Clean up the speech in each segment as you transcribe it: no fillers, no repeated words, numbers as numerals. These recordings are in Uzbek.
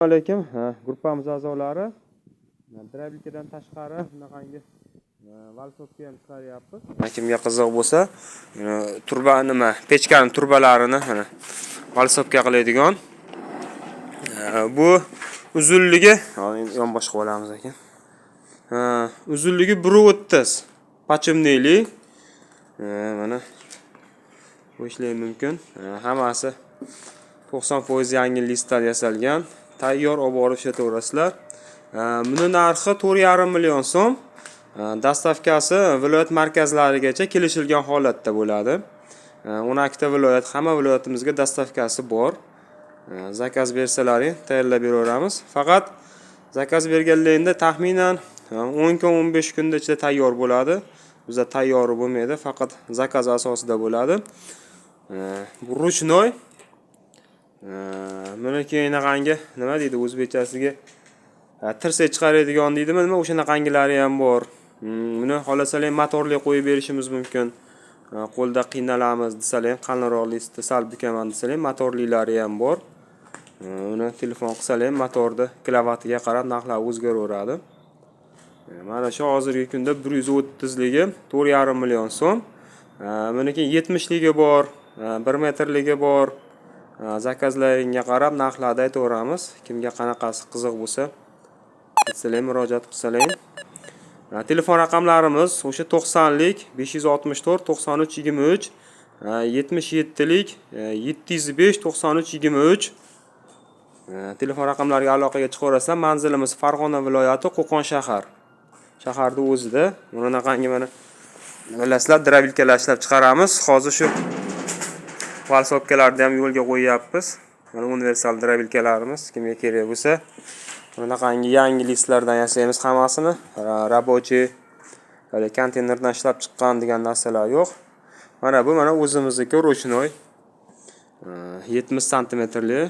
Alaykum, gruppamiz a'zolari Drabilkadan tashqari bunaqangi valsovka ham chiqaryapmiz. Kimga qiziq bo'lsa, turba pechkani turbalarini valsovka qiladigan. Bu uzunligi, yonbosh qilib olamiz ekan. Uzunligi 1.30, pachimneli. Mana bu ishlash mumkin. Hammasi 90% yangi listlar yasalgan. Tayyor olib borib ishlataverasizlar. Buni narxi 4,5 million so'm. Dastavkasi viloyat markazlarigacha kelishilgan holatda bo'ladi. 12 ta viloyat, hamma viloyatimizga dastavkasi bor. Zakaz bersalaring tayyorlab beraveramiz. Faqat zakaz berganligingda taxminan 10 kun 15 kunda ichida tayyor bo'ladi. Bizda tayyori bo'lmaydi, faqat zakaz asosida bo'ladi. Bu ruchnoy. Mana keyinaqangi nima deydi o'zbekchasiga? Tirsak chiqaradigan deydimi, nima o'shanaqangilari ham bor. Buni xohlasalar motorli qo'yib berishimiz mumkin. Qo'lda qiynalamiz desalar, qalinroqlikda sal bukaman desalar, motorlilari ham bor. Uni telefon qilsalar, motorni kilovatiga qarab narxlar o'zgaraveradi. Mana shu hozirgi kunda 130 ligi 4,5 million so'm. Buniki 70 ligi bor, 1 metrligi bor. Zakazlaringga qarab narxlarni aytaveramiz. Kimga qanaqasi qiziq bo'lsa, aytsalar, murojaat qilsalar. Telefon raqamlarimiz o'sha 90 lik 564 93 23, 77 lik 705 93 23. Telefon raqamlariga aloqaga chiqaverasizlar. Manzilimiz Farg'ona viloyati, Qo'qon shahar. Shaharning o'zida. Bunaqangi mana bilasizlar, drabilkalar ishlab chiqaramiz. Hozir shu valsovkalarni ham yo'lga qo'yyapmiz. Mana universal drabilkalarimiz kimga kerak bo'lsa, bunaqangi yangi listlardan yasaymiz hammasini. Rabochiy yoki konteynerdan ishlab chiqqan degan narsalar yo'q. Mana bu o'zimizniki ruchnoy 70 santimetrli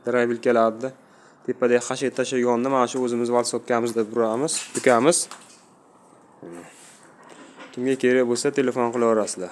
drabilkalarni tepada xashet tashlaganida mana shu o'zimiz valsovkamizda buramiz, bukamiz. Kimga kerak bo'lsa telefon qilaverasizlar.